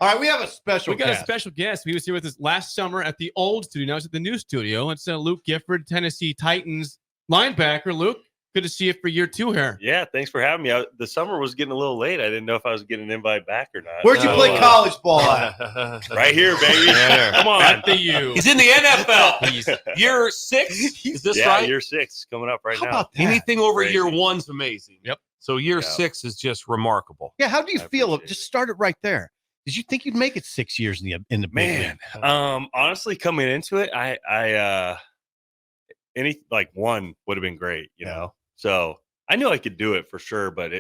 All right, we have a special We got guest. a special guest. He was here with us last summer at the old studio. Now it's at the new studio. It's Luke Gifford, Tennessee Titans linebacker. Luke, good to see you for year 2 here. Yeah, thanks for having me. The summer was getting a little late. I didn't know if I was getting an invite back or not. Where'd you play college ball at? Right here, baby. Come on. At the U. He's in the NFL. Year 6? Is this right? Year 6 coming up right How now. about that? Anything over Crazy. year 1's amazing. Yep. So year 6 is just remarkable. Yeah, how do you I feel? appreciate Just it. start it right there. Did you think you'd make it 6 years in the big Man, league? honestly, coming into it, I one would have been great, you know. So I knew I could do it for sure, but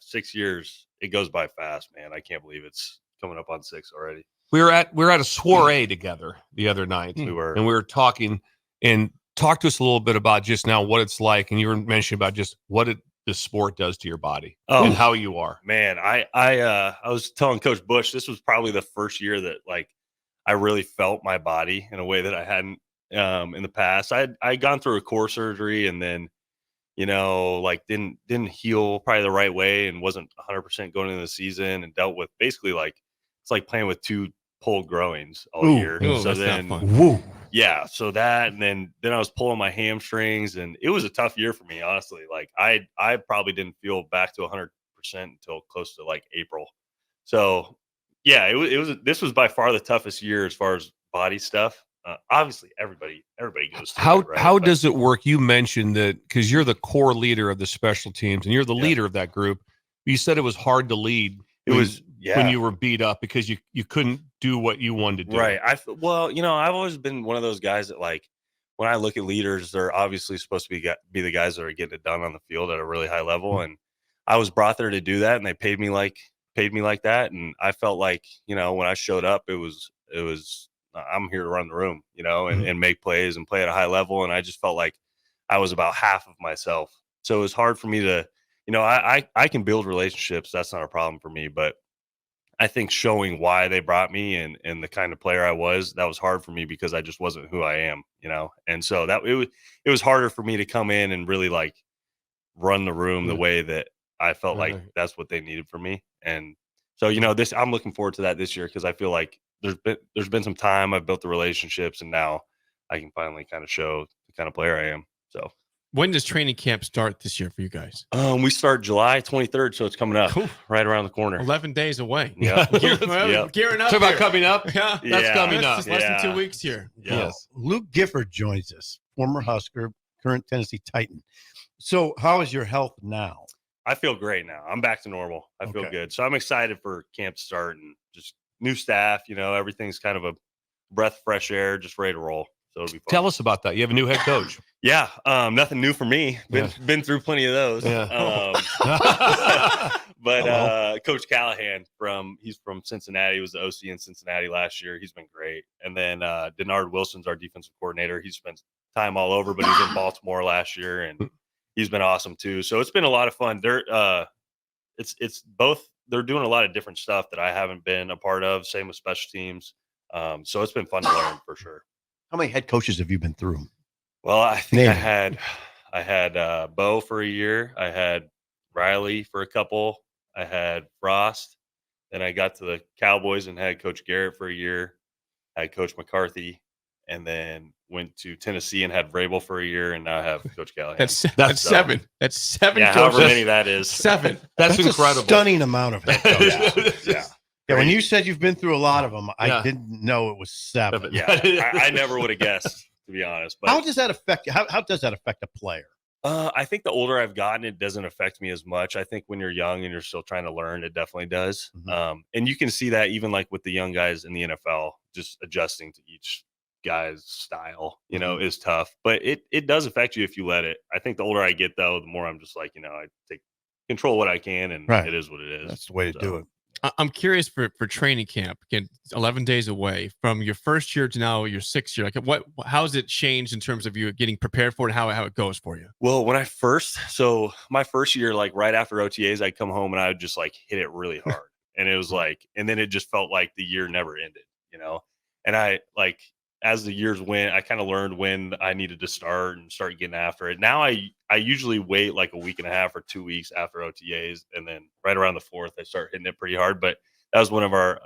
6 years, it goes by fast, man. I can't believe it's coming up on 6 already. We were at a soiree together the other night. We were. And we were talking, and talk to us a little bit about just now what it's like. And you were mentioning about just what the sport does to your body and how you are. Man, I was telling Coach Bush, this was probably the first year that like I really felt my body in a way that I hadn't in the past. I'd gone through a core surgery and then, like didn't heal probably the right way and wasn't 100% going into the season and dealt with basically like it's like playing with 2 pulled groins all year. Ooh, So that's then not fun. yeah, so that and then I was pulling my hamstrings and it was a tough year for me, honestly. Like I probably didn't feel back to 100% until close to like April. So yeah, this was by far the toughest year as far as body stuff. Obviously everybody goes through it, right? How does it work? You mentioned that because you're the core leader of the special teams and you're the leader of that group. You said it was hard to lead. When you were beat up because you couldn't do what you wanted to do. Right. I've always been one of those guys that like when I look at leaders, they're obviously supposed to be the guys that are getting it done on the field at a really high level. And I was brought there to do that, and they paid me like that. And I felt like when I showed up, it was I'm here to run the room, and make plays and play at a high level. And I just felt like I was about half of myself. So it was hard for me to. I can build relationships. That's not a problem for me. But I think showing why they brought me and the kind of player I was, that was hard for me because I just wasn't who I am, And so that it was harder for me to come in and really like run the room the way that I felt like that's what they needed from me. And so, I'm looking forward to that this year because I feel like there's been some time. I've built the relationships and now I can finally kind of show the kind of player I am. So. When does training camp start this year for you guys? We start July 23rd, so it's coming up right around the corner. 11 days away. Yeah. Gearing up. Talk about here. coming up. Yeah. That's coming up. It's less than 2 weeks here. Yes. Luke Gifford joins us, former Husker, current Tennessee Titan. So how is your health now? I feel great now. I'm back to normal. I feel good. So I'm excited for camp to start and just new staff, everything's kind of a breath of fresh air, just ready to roll. So it'll be fun. Tell us about that. You have a new head coach. Yeah, nothing new for me. Been through plenty of those. Yeah. But Coach Callahan he's from Cincinnati. He was the OC in Cincinnati last year. He's been great. And then Denard Wilson's our defensive coordinator. He spent time all over, but he was in Baltimore last year, and he's been awesome too. So it's been a lot of fun. It's both. They're doing a lot of different stuff that I haven't been a part of. Same with special teams. So it's been fun to learn for sure. How many head coaches have you been through? Well, I think I had Bo for a year. I had Riley for a couple. I had Frost. Then I got to the Cowboys and had Coach Garrett for a year. I had Coach McCarthy, and then went to Tennessee and had Vrabel for a year, and now I have Coach Callahan. That's 7. That's 7 Yeah, coaches. however many that is. 7. That's incredible. A stunning amount of head coaches. Yeah. Yeah, when you said you've been through a lot of them, I Yeah. didn't know it was 7. Yeah, I never would have guessed, to be honest. But How does that affect you? How does that affect a player? I think the older I've gotten, it doesn't affect me as much. I think when you're young and you're still trying to learn, it definitely does. And you can see that even like with the young guys in the NFL, just adjusting to each guy's style, is tough. But it does affect you if you let it. I think the older I get, though, the more I'm just like, I take control what I can, and it is what it is. That's the way to do it. I'm curious for training camp. Again, 11 days away from your first year to now your 6th year. Like, how's it changed in terms of you getting prepared for it? And how it goes for you? Well, my first year, like right after OTAs, I'd come home and I would just like hit it really hard, and it was like, and then it just felt like the year never ended, And I like as the years went, I kind of learned when I needed to start getting after it. Now I usually wait like a week and a half or 2 weeks after OTAs, and then right around the 4th, I start hitting it pretty hard. But that was one of our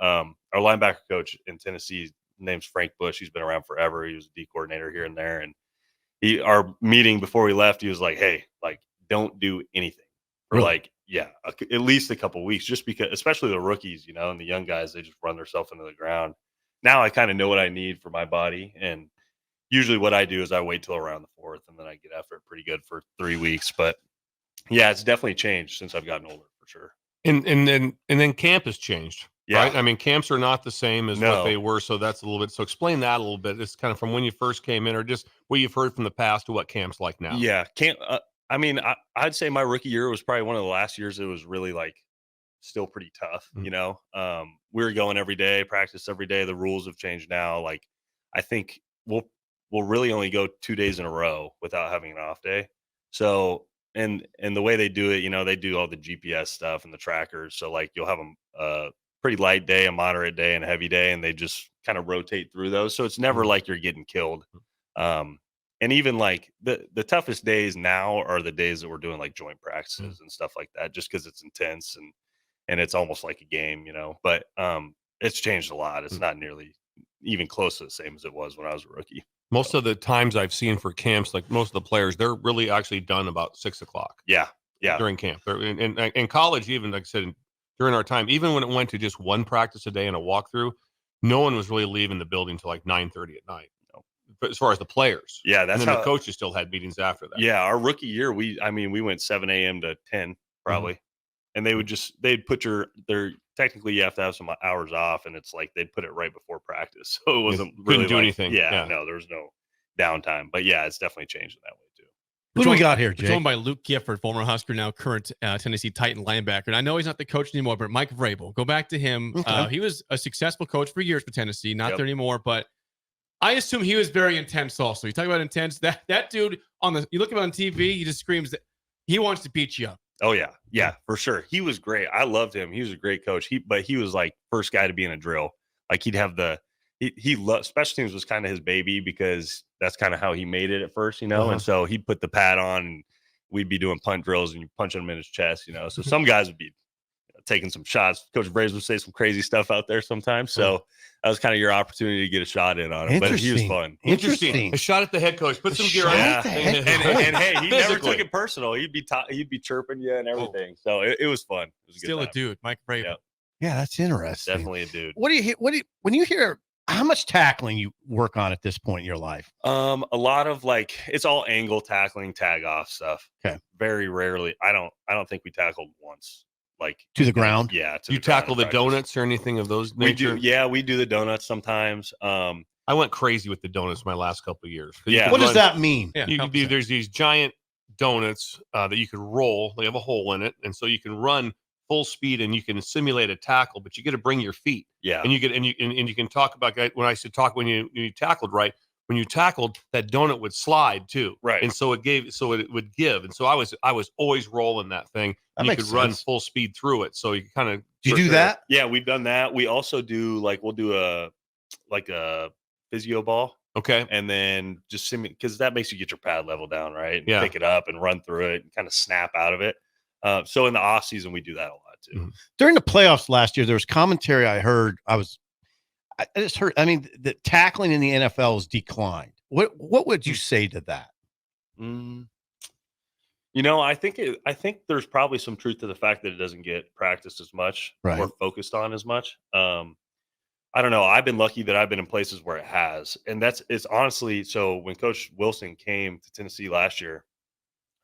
linebacker coach in Tennessee. His name's Frank Bush. He's been around forever. He was a D coordinator here and there. And our meeting before we left, he was like, "Hey, like, don't do anything for Really? at least a couple weeks, just because, especially the rookies, and the young guys, they just run themselves into the ground." Now I kind of know what I need for my body, and usually what I do is I wait till around the 4th, and then I get after it pretty good for 3 weeks. But yeah, it's definitely changed since I've gotten older, for sure. And then camp has changed. Yeah. Right? I mean, camps are not the same as what No. they were, so that's a little bit. So explain that a little bit. It's kind of from when you first came in, or just what you've heard from the past to what camp's like now. Yeah, I mean, I'd say my rookie year was probably one of the last years it was really like still pretty tough. Mhm. We were going every day, practice every day. The rules have changed now. Like, I think we'll really only go 2 days in a row without having an off day. So, and the way they do it, they do all the GPS stuff and the trackers. So like you'll have a pretty light day, a moderate day, and a heavy day, and they just kind of rotate through those. So it's never like you're getting killed. And even like the toughest days now are the days that we're doing like joint practices and stuff like that, just because it's intense and it's almost like a game, But it's changed a lot. It's not nearly even close to the same as it was when I was a rookie. Most of the times I've seen for camps, like most of the players, they're really actually done about 6 o'clock. Yeah. During camp. In college, even like I said, during our time, even when it went to just one practice a day and a walkthrough, no one was really leaving the building till like 9:30 at night. But as far as the players, yeah, that's and then how the coaches still had meetings after that. Yeah, our rookie year, we went 7 a.m. to 10 probably, and they'd put technically you have to have some hours off, and it's like they'd put it right before practice, so it wasn't Couldn't really do anything. Yeah, no, there was no downtime, but yeah, it's definitely changed in that way too. Who do we got here, We're Jake? joined by Luke Gifford, former Husker, now current Tennessee Titan linebacker. And I know he's not the coach anymore, but Mike Vrabel. Go back to him. Okay. He was a successful coach for years for Tennessee, not Yep. there anymore, but I assume he was very intense also. You talk about intense. That dude you look at him on TV, he just screams that he wants to beat you up. Oh yeah, for sure. He was great. I loved him. He was a great coach. But he was like first guy to be in a drill. Like he'd have he loved special teams was kind of his baby because that's kind of how he made it at first, And so he'd put the pad on and we'd be doing punt drills and you punching him in his chest, So some guys would be taking some shots. Coach Braves would say some crazy stuff out there sometimes. So that was kind of your opportunity to get a shot in on him. But he was fun. Interesting. A shot at the head coach. Put some gear on. Yeah. Head And hey, he never Physically. took it personal. He'd be chirping you and everything. So it was fun. It was a good Still a time. dude, Mike Vrabel. Yep. Yeah, that's interesting. Definitely a dude. When you hear how much tackling you work on at this point in your life? A lot of like it's all angle tackling, tag off stuff. Okay. Very rarely. I don't think we tackled once. Like To the ground? Yeah. You tackle the donuts or anything of those We nature? do. Yeah, we do the donuts sometimes. I went crazy with the donuts my last couple of years. Yeah. What does that mean? Yeah, You can do, there's these giant donuts that you can roll. They have a hole in it, and so you can run full speed and you can simulate a tackle, but you got to bring your feet. Yeah. And you can talk about when I said talk when you tackled right. When you tackled, that donut would slide too, Right. And so it would give, and so I was always rolling that thing, and you makes could run sense. full speed through it. So you kind of Do you do that? Yeah, we've done that. We also do we'll do a physio ball. Okay. And then just because that makes you get your pad level down, right? And Yeah. pick it up and run through it and kind of snap out of it. So in the off season, we do that a lot too. Mhm. During the playoffs last year, there was commentary I heard. I just heard. I mean, the tackling in the NFL has declined. What would you say to that? I think there's probably some truth to the fact that it doesn't get practiced as much Right. or focused on as much. I don't know. I've been lucky that I've been in places where it has, and it's honestly. So when Coach Wilson came to Tennessee last year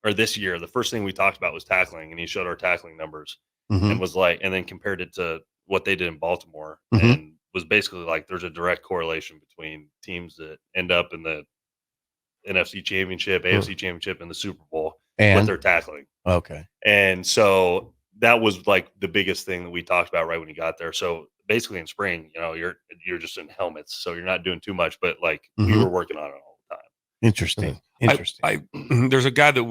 or this year, the first thing we talked about was tackling, and he showed our tackling numbers Mhm. and was like, and then compared it to what they did in Baltimore, Mhm. and was basically like, there's a direct correlation between teams that end up in the NFC Championship, AFC Championship, and the Super Bowl with And their tackling. okay, And so that was like the biggest thing that we talked about right when he got there. So basically in spring, you're just in helmets, so you're not doing too much, but like we Mhm. were working on it all the time. interesting. Interesting. I there's a guy that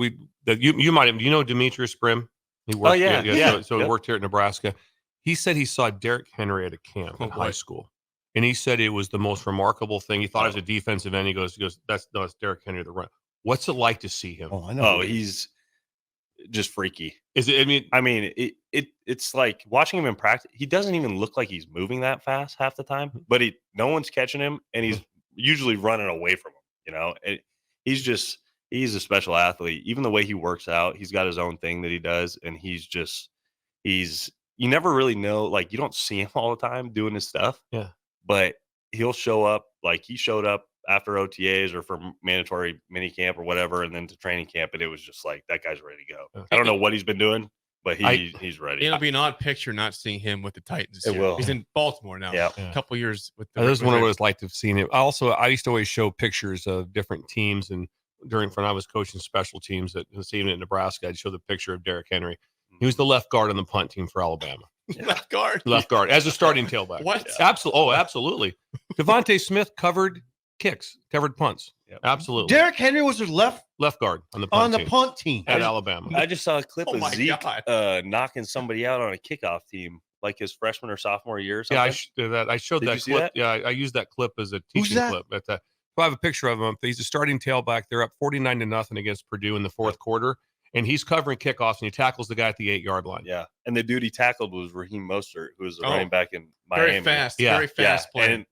you might have, Demetrius Brim. He worked yeah. So he Yep. worked here at Nebraska. He said he saw Derrick Henry at a camp in high school, and he said it was the most remarkable thing. He thought it was a defensive end. He goes, that's Derrick Henry the run. What's it like to see him? Oh, I know. Oh, he's just freaky. Is it? It's like watching him in practice. He doesn't even look like he's moving that fast half the time, but no one's catching him, and he's usually running away from him. He's a special athlete. Even the way he works out, he's got his own thing that he does, and you never really know. Like, you don't see him all the time doing his stuff. Yeah, but he'll show up. Like, he showed up after OTAs or for mandatory mini camp or whatever, and then to training camp, and it was just like, that guy's ready to go. I don't know what he's been doing, but he's ready. It'll be an odd picture not seeing him with the Titans. It will. He's in Baltimore now. Yeah. A couple years with the. This is one I always liked to have seen it. I used to always show pictures of different teams, and when I was coaching special teams at Nebraska, I'd show the picture of Derrick Henry. He was the left guard on the punt team for Alabama. Left guard as a starting tailback. What? Absolutely. Oh, absolutely. Devontae Smith covered kicks, covered punts. Yep. Absolutely. Derrick Henry was their left guard on the punt team at Alabama. I just saw a clip of Zeke God. knocking somebody out on a kickoff team, like his freshman or sophomore year or something. Yeah, I showed Did that you see clip. that? Yeah, I used that clip as a teaching clip. I have a picture of him. He's a starting tailback. They're up 49-0 against Purdue in the fourth quarter. And he's covering kickoffs, and he tackles the guy at the 8-yard line. Yeah, and the dude he tackled was Raheem Mostert, who was a running back in Miami. Very fast player.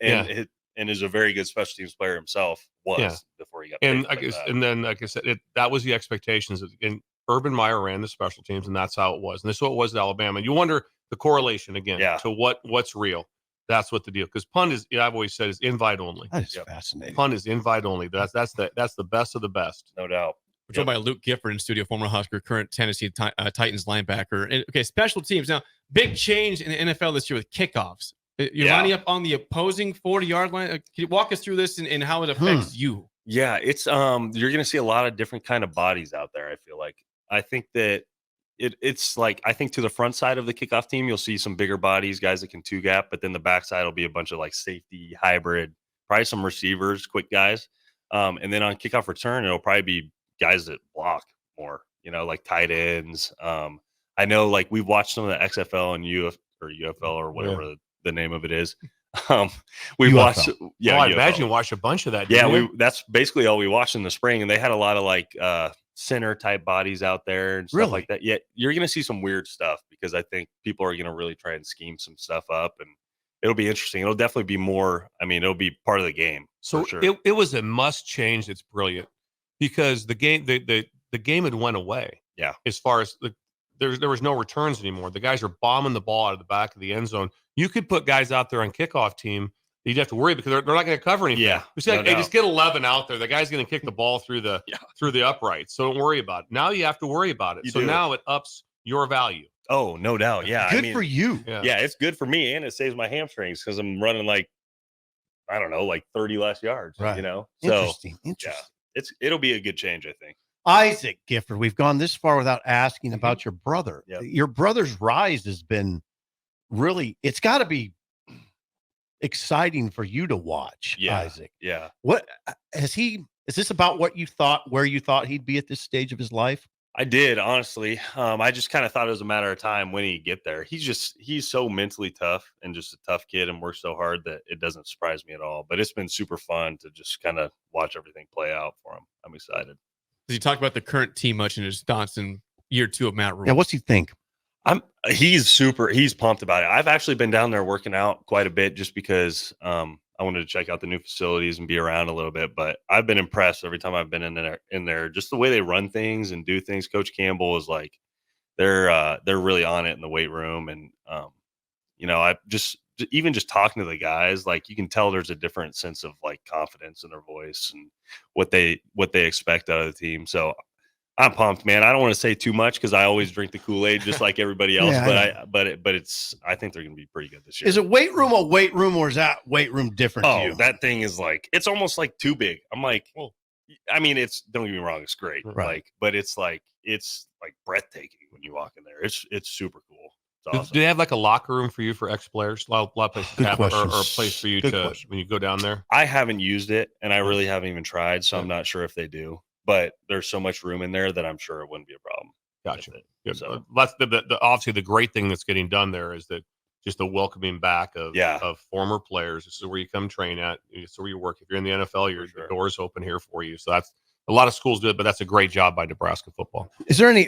And is a very good special teams player himself. Before he got and then like I said, that was the expectations. And Urban Meyer ran the special teams, and that's how it was. And this is what it was at Alabama. And you wonder the correlation again to what's real. That's what the deal. Because punt is, I've always said, is invite only. That is fascinating. Punt is invite only. That's the best of the best, no doubt. We're joined by Luke Gifford in studio, former Husker, current Tennessee Titans linebacker. And okay, special teams. Now, big change in the NFL this year with kickoffs. You're lining up on the opposing 40-yard line. Can you walk us through this and how it affects you? Yeah, it's you're going to see a lot of different kind of bodies out there. I feel like I think that it's like I think to the front side of the kickoff team, you'll see some bigger bodies, guys that can two gap, but then the backside will be a bunch of like safety hybrid, probably some receivers, quick guys, and then on kickoff return, it'll probably be guys that block more, like tight ends. I know, like, we've watched some of the XFL and UFL or whatever the name of it is. We watched, I imagine you watched a bunch of that. That's basically all we watched in the spring, and they had a lot of like center type bodies out there and stuff like that. Yeah, you're gonna see some weird stuff because I think people are gonna really try and scheme some stuff up, and it'll be interesting. It'll definitely be more. I mean, it'll be part of the game. So sure. it was a must change. It's brilliant because the game the game had went away. Yeah, as far as there was no returns anymore. The guys are bombing the ball out of the back of the end zone. You could put guys out there on kickoff team that you'd have to worry because they're not going to cover anything. Yeah, just get 11 out there. The guy's going to kick the ball through the uprights. So don't worry about it. Now you have to worry about it. Now it ups your value. Oh, no doubt. Yeah, good for you. Yeah, it's good for me, and it saves my hamstrings because I'm running like 30 less yards. Right. So Interesting. Yeah, it'll be a good change, I think. Isaac Gifford, we've gone this far without asking about your brother. Yep. Your brother's rise has been really, it's got to be exciting for you to watch, Isaac. Yeah. What is this about what you thought, where you thought he'd be at this stage of his life? I did, honestly. I just kind of thought it was a matter of time when he'd get there. He's so mentally tough and just a tough kid and works so hard that it doesn't surprise me at all. But it's been super fun to just kind of watch everything play out for him. I'm excited. Did you talk about the current team much in his thoughts in year 2 of Matt Rule? Yeah, what's he think? He's pumped about it. I've actually been down there working out quite a bit just because I wanted to check out the new facilities and be around a little bit. But I've been impressed every time I've been in there, just the way they run things and do things. Coach Campbell is like, they're really on it in the weight room. And, I just talking to the guys, like you can tell there's a different sense of like confidence in their voice and what they expect out of the team. So I'm pumped, man. I don't want to say too much because I always drink the Kool-Aid just like everybody else. I think they're going to be pretty good this year. Is it weight room a weight room, or is that weight room different to you? That thing is like, it's almost like too big. I'm like, well, I mean, don't get me wrong, it's great, right? But it's like breathtaking when you walk in there. It's super cool. It's awesome. Do they have like a locker room for you for ex-players? A lot of places have, or a place for you when you go down there? I haven't used it, and I really haven't even tried, so I'm not sure if they do. But there's so much room in there that I'm sure it wouldn't be a problem. Gotcha. So that's obviously the great thing that's getting done there is that just the welcoming back of former players. This is where you come train at. This is where you work. If you're in the NFL, the door's open here for you. So A lot of schools do it, but that's a great job by Nebraska football. Is there any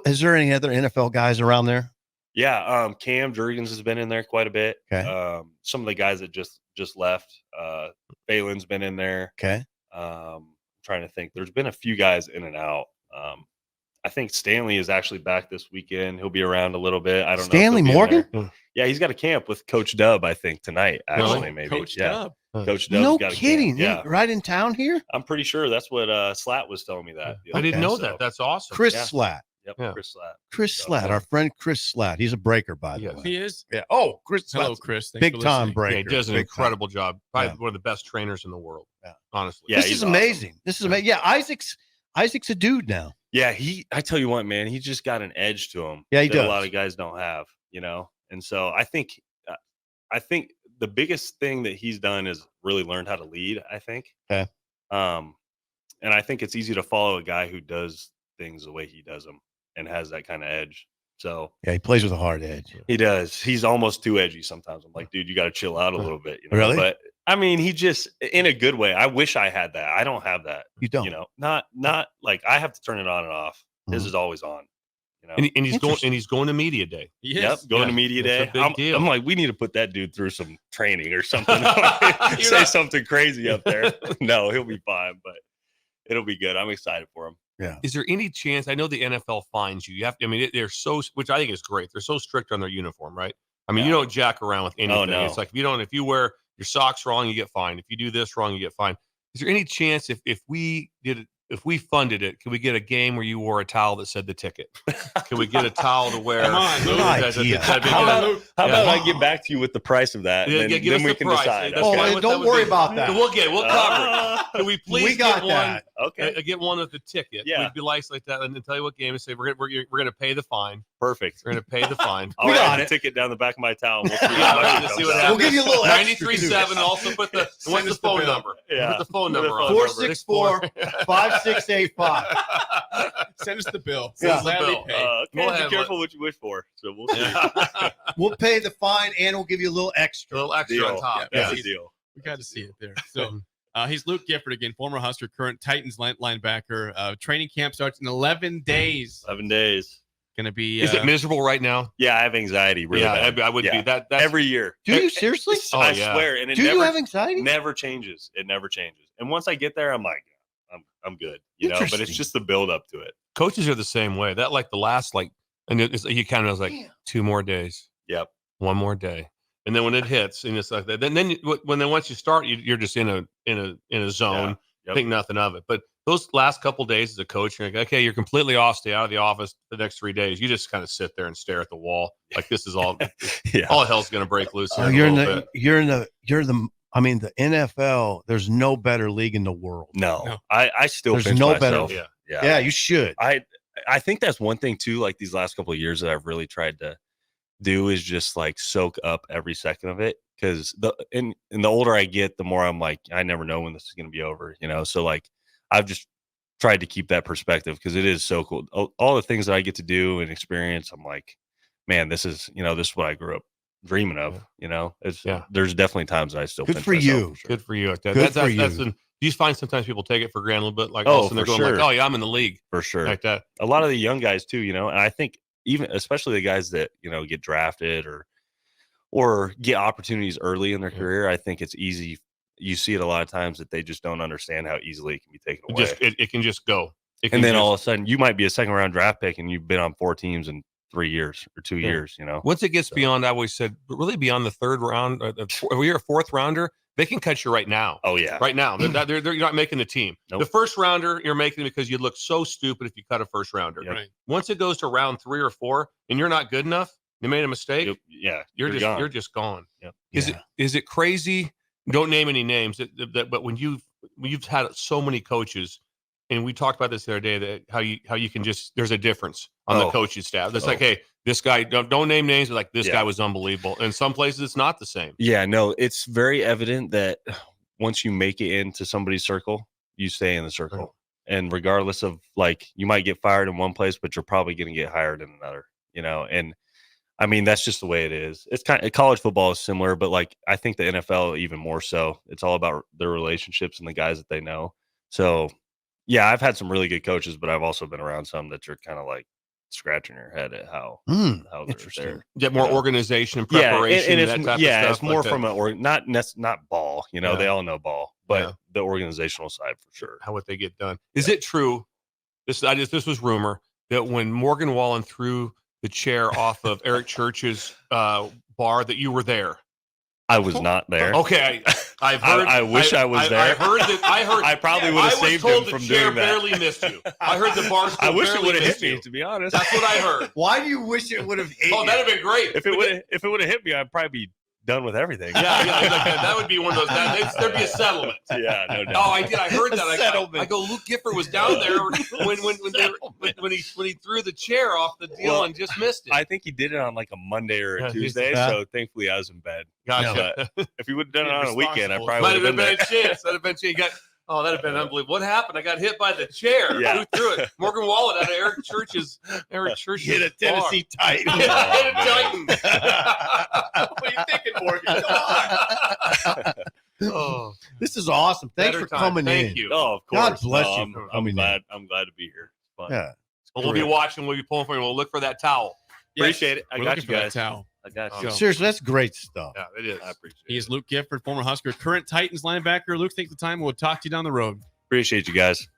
is there any other NFL guys around there? Yeah, Cam Jurgens has been in there quite a bit. Okay. Some of the guys that just left, Balin's been in there. Okay. Trying to think. There's been a few guys in and out. I think Stanley is actually back this weekend. He'll be around a little bit. I don't know. Stanley Morgan? Yeah, he's got a camp with Coach Dub, I think, tonight, actually, maybe. Coach yeah. Dub. Coach Dub's No got a kidding. camp. Yeah. Right in town here? I'm pretty sure that's what Slat was telling me that. I didn't know So, that. That's awesome. Chris Yeah. Slatt. Yep, Yeah. Chris Slat. Chris So, Slatt, our friend Chris Slatt. He's a breaker, by the Yes. way. He is. Yeah. Oh, Chris Hello, Slatt's Chris. Thanks big for time listening. breaker. Yeah, he does an Big time. incredible job. Probably Yeah. one of the best trainers in the world. Yeah. Honestly. Yeah, This he's is awesome. amazing. This is amazing. Yeah, Isaac's a dude now. Yeah, I tell you what, man, he just got an edge to him. Yeah, he that does. A lot of guys don't have, And so I think the biggest thing that he's done is really learned how to lead, I think. Okay. And I think it's easy to follow a guy who does things the way he does them and has that kind of edge. So Yeah, he plays with a hard edge. he does. He's almost too edgy sometimes. I'm like, dude, you got to chill out a little bit. Really? But I mean, he just in a good way. I wish I had that. I don't have that. You don't. Not like I have to turn it on and off. His is always on. And he's going to media day. Yep, going to media That's day. a big deal. I'm like, we need to put that dude through some training or something. Say something crazy up there. No, he'll be fine, but it'll be good. I'm excited for him. Yeah. Is there any chance? I know the NFL fines you. You have to. I mean, they're so, which I think is great. They're so strict on their uniform, right? I mean, you don't jack around with anything. no. It's like if you wear your socks wrong, you get fined. If you do this wrong, you get fined. Is there any chance if we funded it, can we get a game where you wore a towel that said the ticket? Can we get a towel to wear? Come on, Luke. How about I get back to you with the price of that? Yeah, And give us then we the can price. decide. That's Oh, fine. and don't worry about that. We'll cover it. Can we please We got get that. one? Okay, Get one of the ticket. Yeah. We'd be nice like that, and then tell you what game and say we're going to pay the fine. perfect. We're going to pay the fine. I'll We got write it. the ticket down the back of my towel. We'll see Yeah, how much it let's see comes what out. happens. We'll give you a little extra, 93.7. Also put the what's the phone number? Yeah. Put the phone Put the number phone on. number. 464-5685. Send us the bill. Yeah. We'll gladly Bill. pay. Okay, We'll be have careful what you wish for. So we'll see. We'll pay the fine and we'll give you a little A extra. little extra Deal. on top. Yeah. That's a deal. We got to see it there. So he's Luke Gifford again, former Husker, current Titans linebacker. Training camp starts in 11 days. 11 days. Going to be. Is it miserable right now? Yeah, I have anxiety. Really Yeah, bad. I would Yeah. be. That's Every year. Do you seriously? Oh, I yeah. swear. And it Do you never, have anxiety? never changes. It never changes. And once I get there, I'm like, I'm good. But it's Interesting. just the build up to it. Coaches are the same way. That like the last and you kind of was like Damn. 2 more days, Yep. 1 more day, and then when it hits and it's like that, then once you start, you're just in a zone, Yeah. Yep. think nothing of it. But those last couple days as a coach, you're like, okay, you're completely off, stay out of the office the next 3 days. You just kind of sit there and stare at the wall, like this is all Yeah. all hell's gonna break loose. Here Oh, in a you're little bit. I mean, the NFL, there's no better league in the world. No. I still There's pinch no better- myself. Yeah. Yeah, you should. I think that's one thing too, like these last couple of years that I've really tried to do is just like soak up every second of it. Cause the older I get, the more I'm like, I never know when this is going to be over, So like, I've just tried to keep that perspective because it is so cool. All the things that I get to do and experience, I'm like, man, this is what I grew up dreaming of, There's definitely times that I still Good pinch for myself, you. sure. Good for you. Good for you. Do you find sometimes people take it for granted a little bit? Like all of a sudden they're for going like, sure. oh yeah, I'm in the league For sure. like that. A lot of the young guys too, and I think even especially the guys that get drafted or get opportunities early in their career, I think it's easy. You see it a lot of times that they just don't understand how easily it can be taken away. It can just go. And then all of a sudden, you might be a second round draft pick, and you've been on 4 teams in 3 years or 2 years. Once it gets beyond, I always said, really beyond the 3rd round, if you're a 4th rounder, they can cut you right now. Oh yeah, Right now, you're not making the team. Nope. The 1st rounder, you're making it because you look so stupid if you cut a 1st rounder. Yep. Right. Once it goes to round 3 or 4, and you're not good enough, you made a mistake. you're You're just gone. Yep. Is it crazy? Don't name any names. But when you've had so many coaches, and we talked about this the other day, that how you can just there's a difference on the coaching staff. It's like, hey, this guy don't name names, but like this guy was unbelievable. In some places, it's not the same. Yeah, no, it's very evident that once you make it into somebody's circle, you stay in the circle. Right. And regardless of like, you might get fired in one place, but you're probably going to get hired in another, and I mean, that's just the way it is. It's kind of college football is similar, but like, I think the NFL even more so. It's all about their relationships and the guys that they know. So Yeah, I've had some really good coaches, but I've also been around some that you're kind of like scratching your head at how they're there. Get more organization and preparation. And that type of stuff, it's more from not ball. You know, they all know ball, but the organizational side for sure. How would they get done? Is it true? This was rumor that when Morgan Wallen threw the chair off of Eric Church's bar, that you were there. I was not there. Okay, I've heard. I wish I was there. I heard that. I probably would have saved him from doing that. Barely missed you. I heard the bar. I wish it would have hit me. To be honest, that's what I heard. Why do you wish it would have hit you? Oh, that'd have been great. If it would have hit me, I'd probably be done with everything. Yeah, that would be one of those. There'd be a settlement. Yeah, no doubt. Oh, I did. I heard that. I go. Luke Gifford was down there when he threw the chair off the deal and just missed it. I think he did it on like a Monday or a Tuesday, so thankfully I was in bed. Gotcha. But if he would have done it on a weekend, I probably might would have been a chance. That'd have been a chance. That'd have been unbelievable. What happened? I got hit by the chair. Yeah. Who threw it? Morgan Wallen out of Eric Church's hit a Tennessee Titan. Hit a Titan. What are you thinking, Morgan? Come on. This is awesome. Thanks for coming in. Thank you. Oh, of course. God bless you for coming in. I'm glad to be here. Yeah. We'll be watching. We'll be pulling for you. We'll look for that towel. Appreciate it. I got you guys. Towel. I got you. Seriously, that's great stuff. Yeah, it is. I appreciate it. He is Luke Gifford, former Husker, current Titans linebacker. Luke, take the time. We'll talk to you down the road. Appreciate you guys.